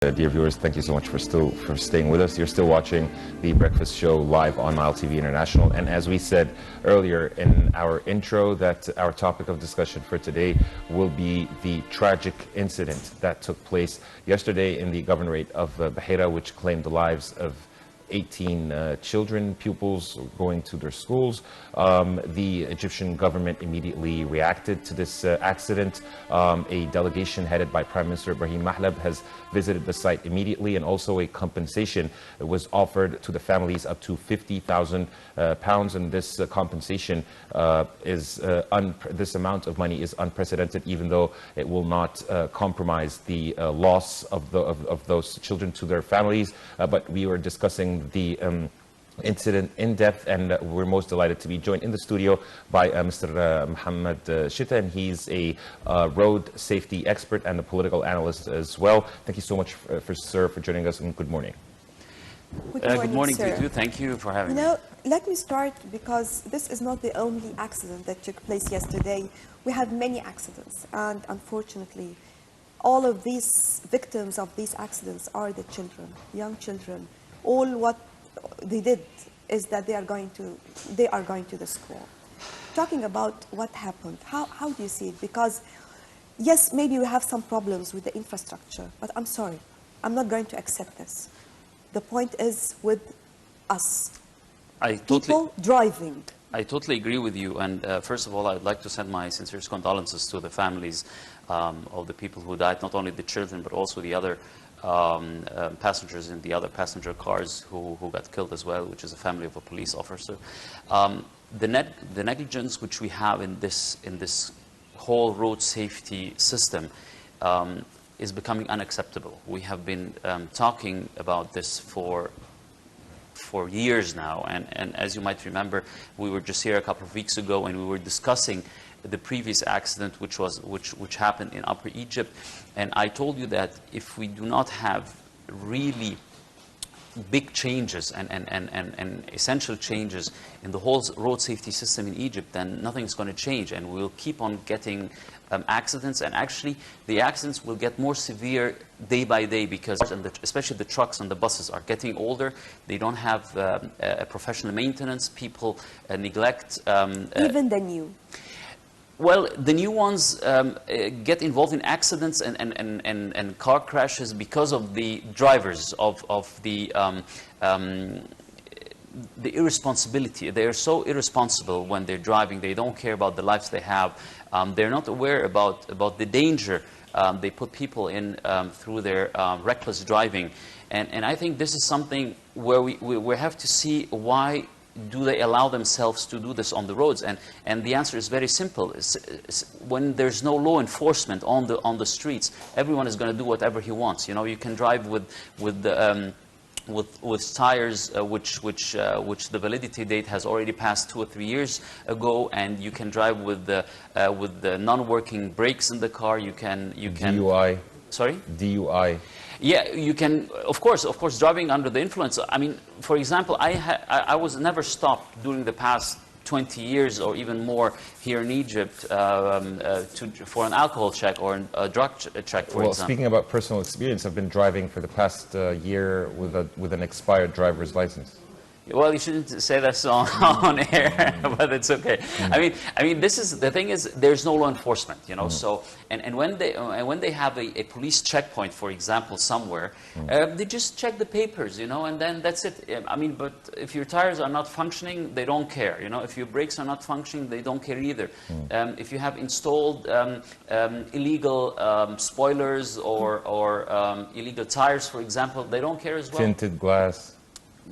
Dear viewers, thank you so much for staying with us. You're still watching The Breakfast Show live on Nile TV International. And as we said earlier in our intro, that our topic of discussion for today will be the tragic incident that took place yesterday in the governorate of Bahira, which claimed the lives of 18 children, pupils going to their schools. The Egyptian government immediately reacted to this accident. A delegation headed by Prime Minister Ibrahim Mahlab has visited the site immediately, and also a compensation was offered to the families up to £50,000. And this compensation this amount of money is unprecedented, even though it will not compromise the loss of those children to their families. But we were discussing the incident in depth, and we're most delighted to be joined in the studio by Mr. Mohamed Sheta, and he's a road safety expert and a political analyst as well. Thank you so much, sir, for joining us, and good morning. Good morning to you too. Thank you for having me. Let me start, because this is not the only accident that took place yesterday. We have many accidents, and unfortunately, all of these victims of these accidents are the children, young children. All what they did is that they are going to the school. Talking about what happened, how do you see it? Because yes, maybe we have some problems with the infrastructure, but I'm sorry, I'm not going to accept this. The point is with us, people driving. I totally agree with you, and first of all, I'd like to send my sincerest condolences to the families of the people who died, not only the children, but also the other passengers in the other passenger cars who got killed as well, which is a family of a police officer. The negligence which we have in this whole road safety system is becoming unacceptable. We have been talking about this for years now, and as you might remember, we were just here a couple of weeks ago, and we were discussing the previous accident which happened in Upper Egypt, and I told you that if we do not have really big changes and essential changes in the whole road safety system in Egypt, then nothing is going to change, and we'll keep on getting accidents, and actually the accidents will get more severe day by day, because especially the trucks and the buses are getting older. They don't have professional maintenance. People neglect even the new. Well, the new ones get involved in accidents and car crashes because of the drivers, of the irresponsibility. They are so irresponsible when they're driving. They don't care about the lives they have. They're not aware about the danger they put people in through their reckless driving. And I think this is something where we have to see why do they allow themselves to do this on the roads? And the answer is very simple. When there's no law enforcement on the streets, everyone is going to do whatever he wants. You know, you can drive with tires which the validity date has already passed 2 or 3 years ago, and you can drive with the non-working brakes in the car. You can DUI. Sorry? DUI. Yeah, you can, of course, driving under the influence. I mean, for example, I was never stopped during the past 20 years or even more here in Egypt for an alcohol check or a drug check, for example. Speaking about personal experience, I've been driving for the past year with an expired driver's license. Well, you shouldn't say that on air, but it's okay. I mean, this is the thing, is there's no law enforcement, you know. So and when they have a police checkpoint, for example, somewhere, they just check the papers, you know, and then that's it. I mean, but if your tires are not functioning, they don't care, you know. If your brakes are not functioning, they don't care either. If you have installed illegal spoilers or illegal tires, for example, they don't care as well. Tinted glass.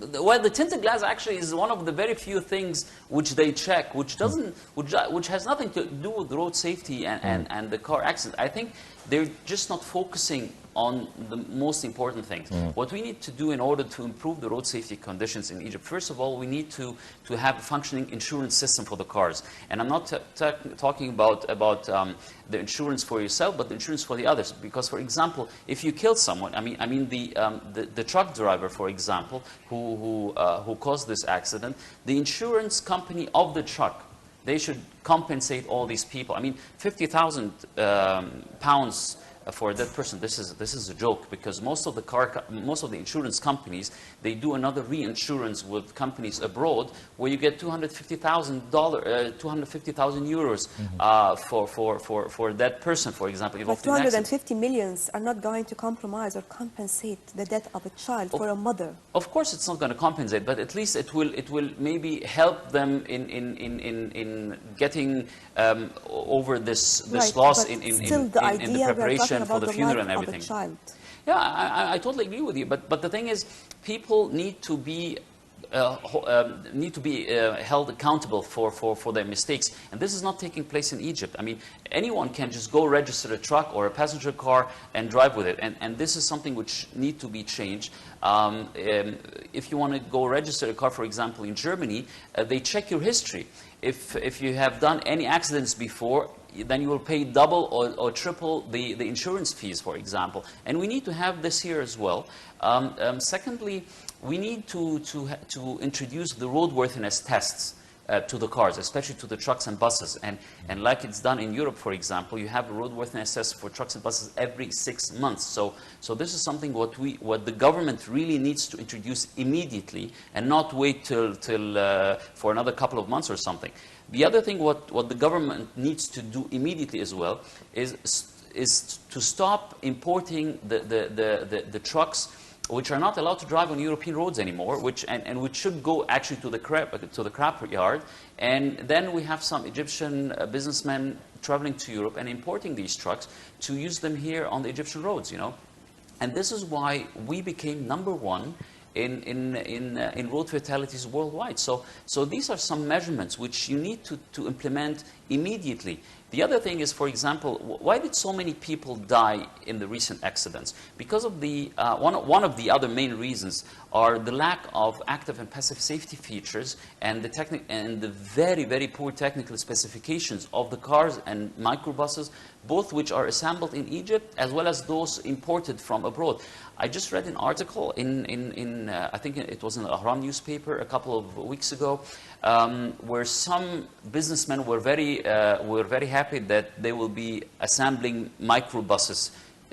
Well, the tinted glass actually is one of the very few things which they check, which has nothing to do with road safety and the car accident. I think they're just not focusing on the most important things. What we need to do in order to improve the road safety conditions in Egypt, first of all, we need to have a functioning insurance system for the cars. And I'm not talking about the insurance for yourself, but the insurance for the others. Because, for example, if you kill someone, I mean the truck driver, for example, who caused this accident, the insurance company of the truck, they should compensate all these people. I mean, £50,000 for a dead person, this is a joke, because most of the insurance companies, they do another reinsurance with companies abroad where you get €250,000 for a dead person, for example. But 250 millions are not going to compromise or compensate the death of a child for a mother. Of course, it's not going to compensate, but at least it will maybe help them in getting over this loss in the preparation for the funeral and everything. Yeah, I totally agree with you. But the thing is, people need to be held accountable for their mistakes, and this is not taking place in Egypt. I mean, anyone can just go register a truck or a passenger car and drive with it, and this is something which need to be changed. If you want to go register a car, for example, in Germany, they check your history. If you have done any accidents before, then you will pay double or triple the insurance fees, for example. And we need to have this here as well. Secondly, we need to introduce the roadworthiness tests to the cars, especially to the trucks and buses. And like it's done in Europe, for example, you have a roadworthiness test for trucks and buses every 6 months. So this is something what the government really needs to introduce immediately, and not wait till for another couple of months or something. The other thing what the government needs to do immediately as well is to stop importing the trucks which are not allowed to drive on European roads anymore, which should go actually to the scrap yard. And then we have some Egyptian businessmen traveling to Europe and importing these trucks to use them here on the Egyptian roads, you know. And this is why we became #1 in road fatalities worldwide. So these are some measurements which you need to implement immediately. The other thing is, for example, why did so many people die in the recent accidents? Because of the one of the other main reasons are the lack of active and passive safety features and the very, very poor technical specifications of the cars and microbuses, both which are assembled in Egypt as well as those imported from abroad. I just read an article in I think it was in the Ahram newspaper a couple of weeks ago, where some businessmen were very happy that they will be assembling microbuses,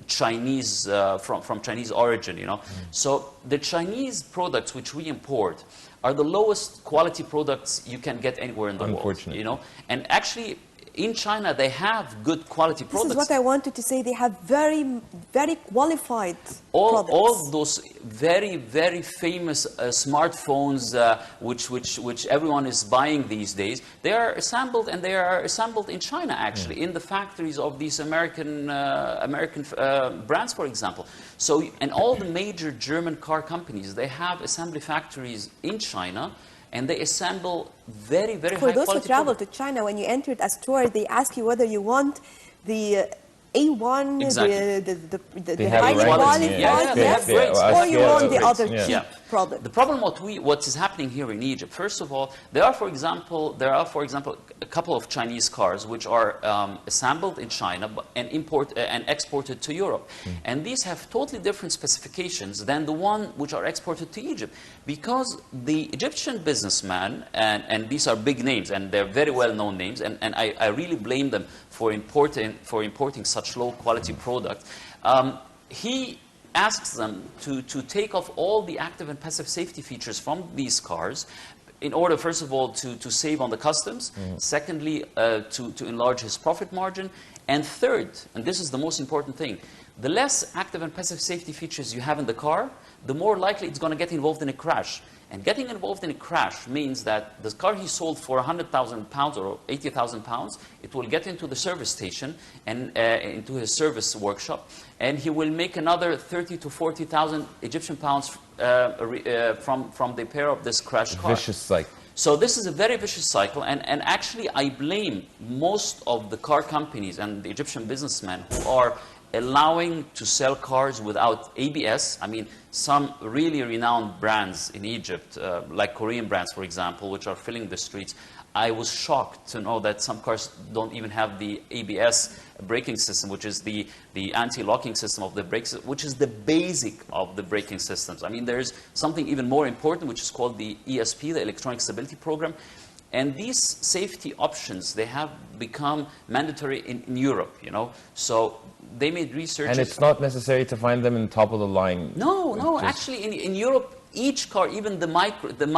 Chinese from Chinese origin, you know. So the Chinese products which we import are the lowest quality products you can get anywhere in the world, you know. And actually, in China, they have good quality products. This is what I wanted to say. They have very, very qualified products. All those very, very famous smartphones, which everyone is buying these days, they are assembled, and they are assembled in China, actually, in the factories of these American brands, for example. So, and all the major German car companies, they have assembly factories in China, and they assemble very, very high quality. For those who travel to China, when you enter a store, they ask you whether you want the A1, exactly. the high quality, or you want the other cheap product. The problem what is happening here in Egypt, first of all, there are for example a couple of Chinese cars which are assembled in China and exported to Europe, and these have totally different specifications than the one which are exported to Egypt, because the Egyptian businessman, and these are big names and they're very well-known names, and I really blame them for importing such low quality product. He asks them to take off all the active and passive safety features from these cars in order, first of all, to save on the customs, secondly, to enlarge his profit margin, and third, and this is the most important thing, the less active and passive safety features you have in the car, the more likely it's going to get involved in a crash. And getting involved in a crash means that the car he sold for £100,000 or £80,000, it will get into the service station and into his service workshop, and he will make another 30 to 40,000 Egyptian pounds from the repair of this crashed car. Vicious cycle. So this is a very vicious cycle, and actually I blame most of the car companies and the Egyptian businessmen who are allowing to sell cars without ABS. I mean, some really renowned brands in Egypt, like Korean brands, for example, which are filling the streets. I was shocked to know that some cars don't even have the ABS braking system, which is the anti-locking system of the brakes, which is the basic of the braking systems. I mean, there's something even more important, which is called the ESP, the Electronic Stability Program. And these safety options, they have become mandatory in Europe, you know. So they made research. And it's not necessary to find them in top of the line. No, actually in Europe, each car, even the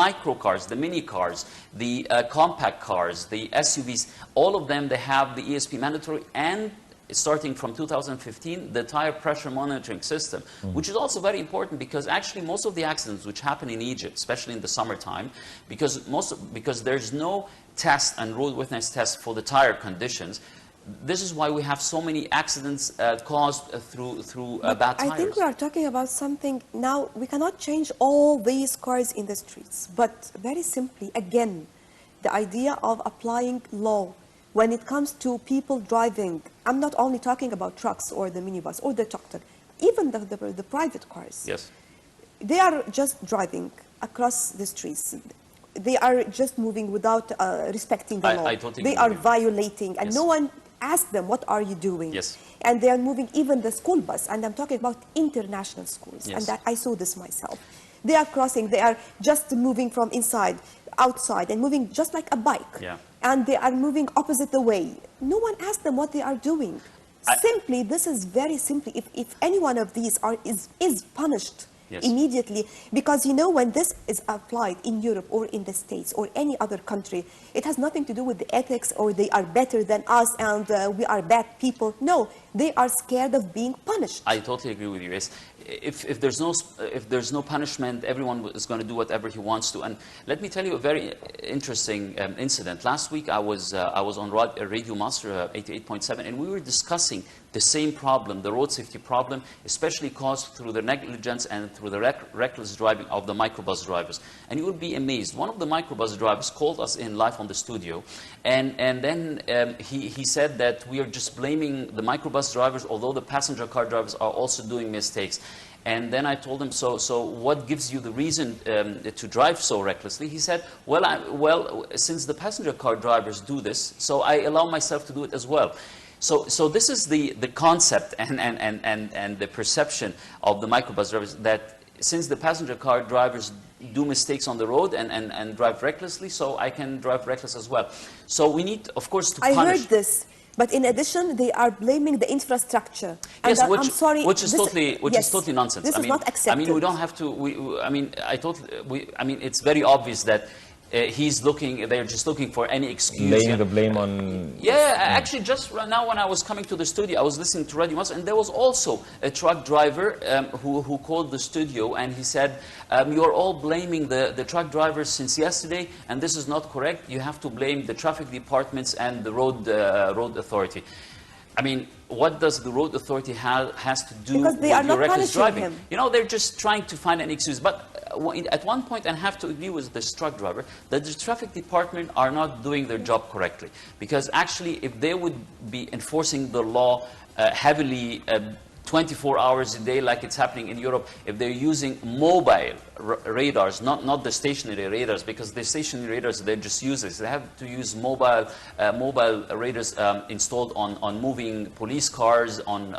micro cars, the mini cars, the compact cars, the SUVs, all of them, they have the ESP mandatory, and starting from 2015, the tire pressure monitoring system, which is also very important, because actually most of the accidents which happen in Egypt, especially in the summertime, because there's no test and roadworthiness test for the tire conditions. This is why we have so many accidents caused through bad tires. I think we are talking about something now. We cannot change all these cars in the streets, but very simply, again, the idea of applying law when it comes to people driving. I'm not only talking about trucks or the minibus or the tuk-tuk, even the private cars. Yes. They are just driving across the streets. They are just moving without respecting the law. I totally they agree are with you. violating, and Yes. no one asks them, what are you doing? Yes. And they are moving even the school bus, and I'm talking about international schools, Yes. and that I saw this myself. They are crossing, they are just moving from inside, outside, and moving just like a bike. Yeah. And they are moving opposite the way. No one asks them what they are doing. Simply, this is very simply, if any one of these is punished, yes, immediately, because you know, when this is applied in Europe or in the States or any other country, it has nothing to do with the ethics or they are better than us and we are bad people. No, they are scared of being punished. I totally agree with you. Yes. If there's no punishment, everyone is going to do whatever he wants to. And let me tell you a very interesting incident. Last week I was on Radio Master 88.7, and we were discussing the same problem, the road safety problem, especially caused through the negligence and through the reckless driving of the microbus drivers. And you would be amazed. One of the microbus drivers called us in live on the studio, and then he said that we are just blaming the microbus drivers, although the passenger car drivers are also doing mistakes. And then I told him, so what gives you the reason to drive so recklessly? He said, well, since the passenger car drivers do this, so I allow myself to do it as well. So this is the concept and the perception of the microbus drivers, that since the passenger car drivers do mistakes on the road and drive recklessly, so I can drive reckless as well. So we need, of course, to punish. I heard this. But in addition, they are blaming the infrastructure. And yes, I'm sorry, which is totally nonsense. This is not accepted. I mean, we don't have to. I mean, it's very obvious that he's looking. They're just looking for any excuse. Laying the blame on. Yeah, actually, just right now when I was coming to the studio, I was listening to Radio Master, and there was also a truck driver who called the studio, and he said, "You are all blaming the truck drivers since yesterday, and this is not correct. You have to blame the traffic departments and the road authority." I mean, what does the road authority has to do because they with are not your reckless punishing driving? him. You know, they're just trying to find an excuse. But at one point, and I have to agree with this truck driver, that the traffic department are not doing their job correctly. Because actually, if they would be enforcing the law heavily 24 hours a day, like it's happening in Europe, if they're using mobile radars, not the stationary radars, because the stationary radars, they're just useless. They have to use mobile radars installed on moving police cars, on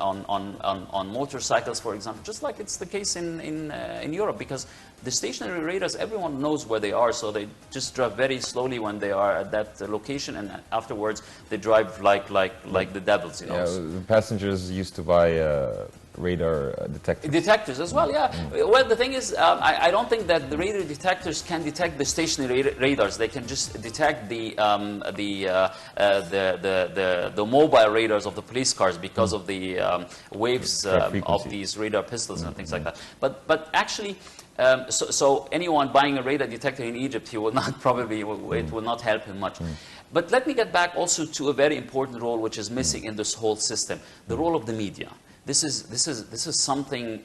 motorcycles, for example, just like it's the case in Europe, because the stationary radars, everyone knows where they are, so they just drive very slowly when they are at that location, and afterwards they drive like the devils, you know. Yeah, the passengers used to buy radar detectors. Detectors as well, yeah. Well, the thing is, I don't think that the radar detectors can detect the stationary radars. They can just detect the mobile radars of the police cars because of the waves of these radar pistols and things like that. But actually, so anyone buying a radar detector in Egypt, he will not probably, it will not help him much. But let me get back also to a very important role which is missing in this whole system: the role of the media. This is something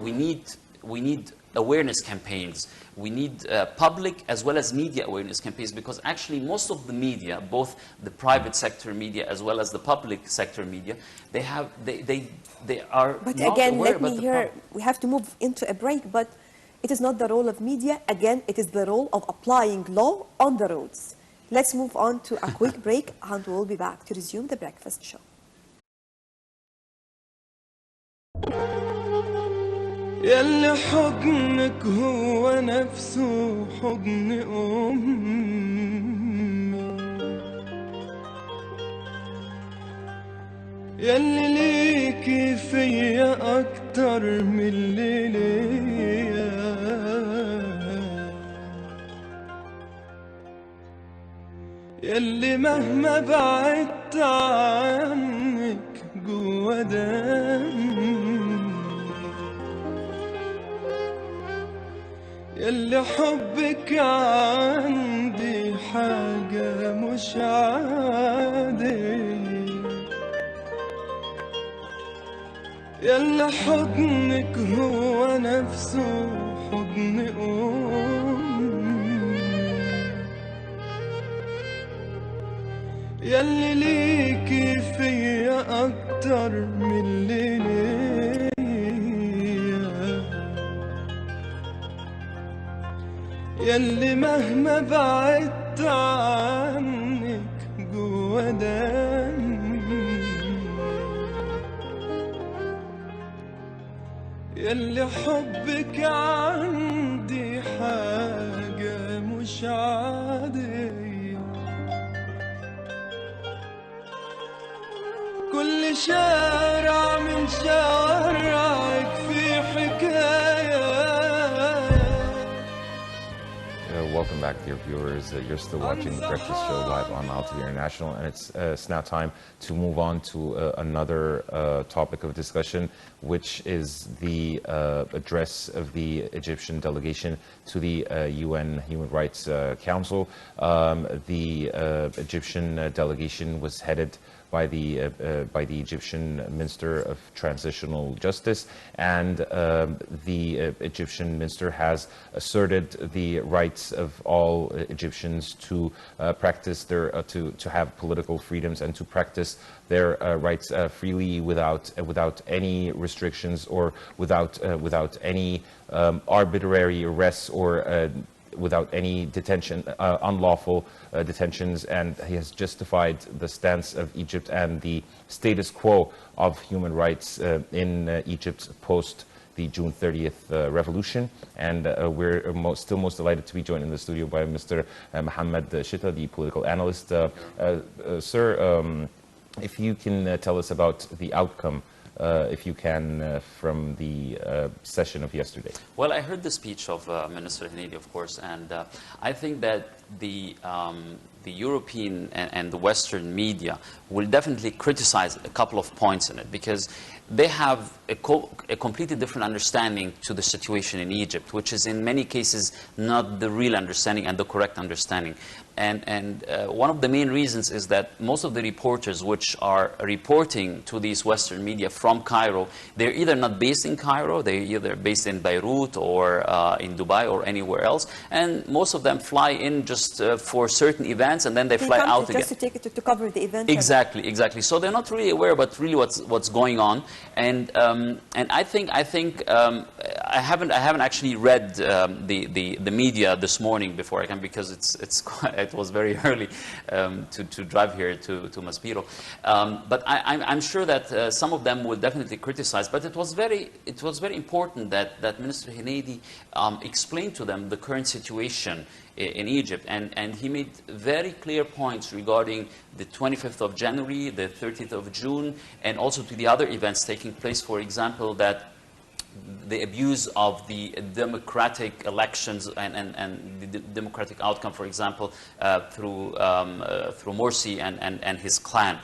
we need awareness campaigns. We need public as well as media awareness campaigns, because actually most of the media, both the private sector media as well as the public sector media, they are But not again, aware let me about hear, we have to move into a break, but it is not the role of media. Again, it is the role of applying law on the roads. Let's move on to a quick break, and we'll be back to resume the breakfast show. ياللي حضنك هو نفسه حضن أمي يلي ليكي فيا أكتر من اللي ليا، يلي مهما بعدت عنك جوا دمي، يلي حبك عندي حاجة مش عادية، يلا حضنك هو نفسه حضن أمي، يلي ليكي فيا أكتر من اللي ليا، يلي مهما بعدت عنك جوا دمي، يلي حبك عندي حاجة مش عادية، كل شارع من شوارعك في حكاية. Welcome back, dear viewers. You're still watching The Breakfast Show live on Nile TV International, and it's now time to move on to another topic of discussion, which is the address of the Egyptian delegation to the UN Human Rights Council. The Egyptian delegation was headed by the Egyptian Minister of Transitional Justice, and the Egyptian minister has asserted the rights of all Egyptians to practice their to have political freedoms and to practice their rights freely without any restrictions or without any arbitrary arrests or without any detention, unlawful detentions, and he has justified the stance of Egypt and the status quo of human rights in Egypt post the June 30th revolution. And we're still most delighted to be joined in the studio by Mr. Mohamed Sheta, the political analyst. Sir, if you can tell us about the outcome, if you can, from the session of yesterday. Well, I heard the speech of Minister Hanidi, of course, and I think that the European and the Western media will definitely criticize a couple of points in it, because they have a completely different understanding to the situation in Egypt, which is in many cases not the real understanding and the correct understanding. And one of the main reasons is that most of the reporters which are reporting to these Western media from Cairo, they're either not based in Cairo, they're either based in Beirut or in Dubai or anywhere else, and most of them fly in just for certain events and then they fly out again. Just to take it to cover the event. Exactly, exactly. So they're not really aware about really what's going on, and I think I haven't actually read the media this morning before I came, because it was very early to drive here to Maspero. But I'm sure that some of them will definitely criticize. But it was very important that Minister Hanidi explained to them the current situation in Egypt, and he made very clear points regarding the 25th of January, the 30th of June, and also to the other events taking place. For example, that the abuse of the democratic elections and the democratic outcome, for example, through Morsi and his clan.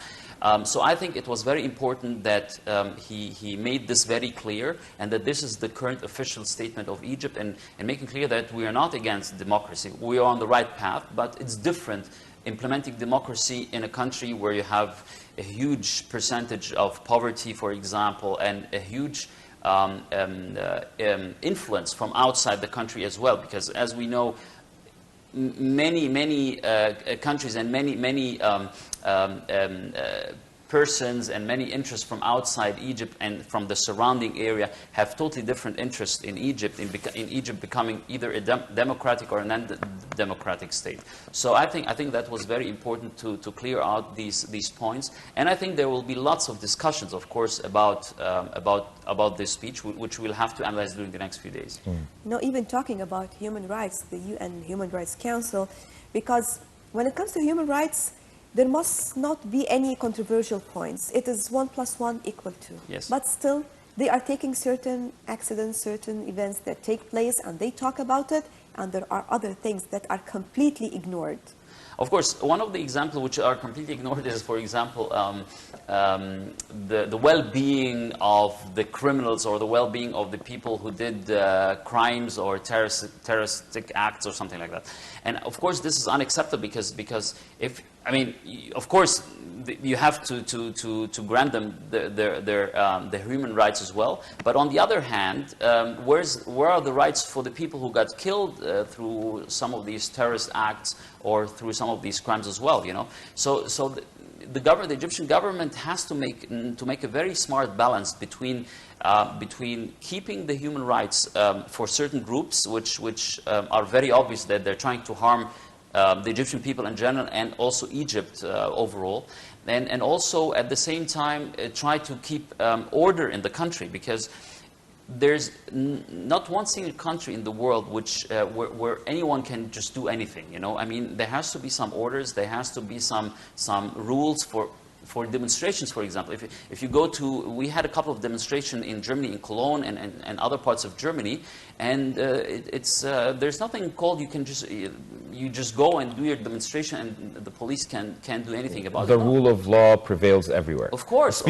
So I think it was very important that he made this very clear, and that this is the current official statement of Egypt, and making clear that we are not against democracy. We are on the right path, but it's different implementing democracy in a country where you have a huge percentage of poverty, for example, and a huge influence from outside the country as well, because as we know, many countries and many persons and many interests from outside Egypt and from the surrounding area have totally different interests in Egypt, in Egypt becoming either a democratic or a non-democratic state. So I think that was very important to clear out these points, and I think there will be lots of discussions, of course, about this speech, which we'll have to analyze during the next few days. No, even talking about human rights, the UN Human Rights Council, because when it comes to human rights, there must not be any controversial points. It is 1 + 1 = 2. Yes. But still, they are taking certain accidents, certain events that take place, and they talk about it, and there are other things that are completely ignored. Of course, one of the examples which are completely ignored is, for example, the well-being of the criminals or the well-being of the people who did crimes or terroristic acts or something like that. And of course, this is unacceptable because if, I mean, of course, you have to grant them their human rights as well. But on the other hand, where are the rights for the people who got killed through some of these terrorist acts or through some of these crimes as well? You know, so the Egyptian government has to make a very smart balance between keeping the human rights for certain groups, which are very obvious that they're trying to harm the Egyptian people in general and also Egypt overall, and also at the same time try to keep order in the country, because there's not one single country in the world which where anyone can just do anything. You know, I mean, there has to be some orders, there has to be some rules for demonstrations, for example. If you go to, we had a couple of demonstrations in Germany, in Cologne and other parts of Germany, and there's nothing called you just go and do your demonstration and the police can't do anything about it. The rule of law prevails everywhere. Of course.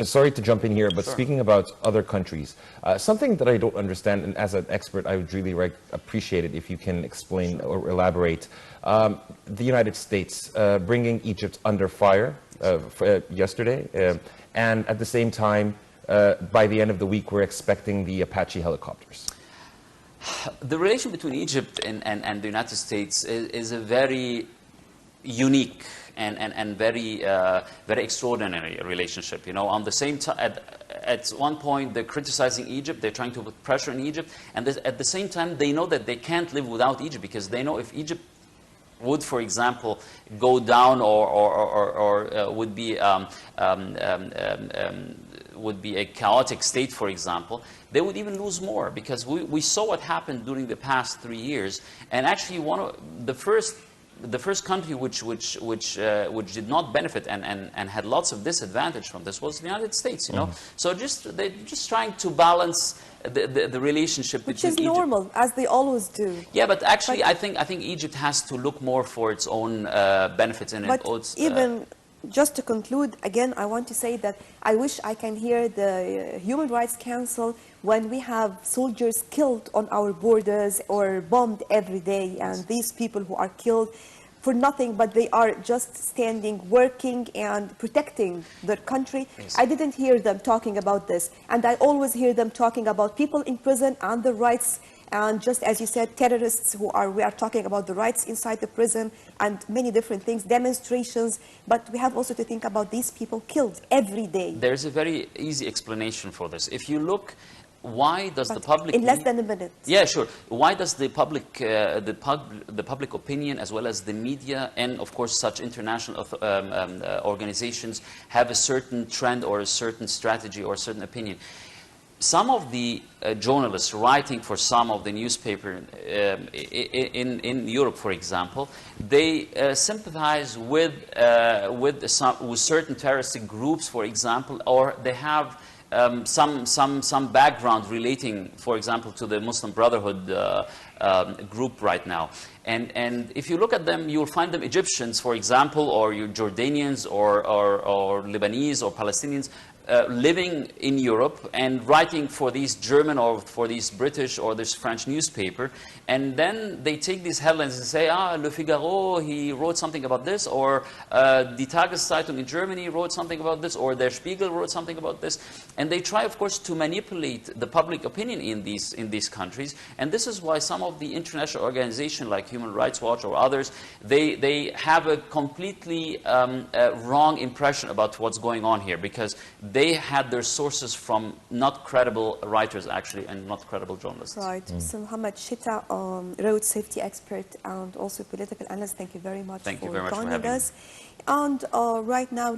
Sorry to jump in here, but Sure. speaking about other countries, something that I don't understand, and as an expert, I would really appreciate it if you can explain or elaborate. The United States bringing Egypt under fire yesterday, and at the same time, by the end of the week, we're expecting the Apache helicopters. The relation between Egypt and the United States is a very unique and very extraordinary relationship. You know, on the same time, at one point they're criticizing Egypt, they're trying to put pressure on Egypt, and at the same time they know that they can't live without Egypt, because they know if Egypt would, for example, go down or would be a chaotic state, for example, they would even lose more, because we saw what happened during the past 3 years, and actually one of the first country which did not benefit and had lots of disadvantage from this was the United States. You know, so they're just trying to balance the relationship Which between is Egypt. normal, as they always do. Yeah, but actually, I think Egypt has to look more for its own benefits and But its. even just to conclude, again, I want to say that I wish I can hear the Human Rights Council when we have soldiers killed on our borders or bombed every day, and these people who are killed for nothing, but they are just standing, working, and protecting their country. Yes. I didn't hear them talking about this, and I always hear them talking about people in prison and the rights. And just as you said, terrorists we are talking about the rights inside the prison and many different things, demonstrations, but we have also to think about these people killed every day. There's a very easy explanation for this. If you look, why does the public... In less than a minute. Yeah, sure. Why does the public opinion, as well as the media, and of course such international organizations, have a certain trend or a certain strategy or a certain opinion? Some of the journalists writing for some of the newspaper in Europe, for example, they sympathize with certain terroristic groups, for example, or they have some background relating, for example, to the Muslim Brotherhood group right now. And if you look at them, you'll find them Egyptians, for example, or Jordanians, or Lebanese, or Palestinians, living in Europe and writing for these German or for these British or this French newspaper, and then they take these headlines and say, Le Figaro, he wrote something about this, or Die Tageszeitung in Germany wrote something about this, or Der Spiegel wrote something about this, and they try, of course, to manipulate the public opinion in these countries. And this is why some of the international organizations like Human Rights Watch or others, they have a completely wrong impression about what's going on here, because they had their sources from not credible writers, actually, and not credible journalists. Right. Mr. Mohamed Sheta, road safety expert and also political analyst, thank you very much for joining us. And right now,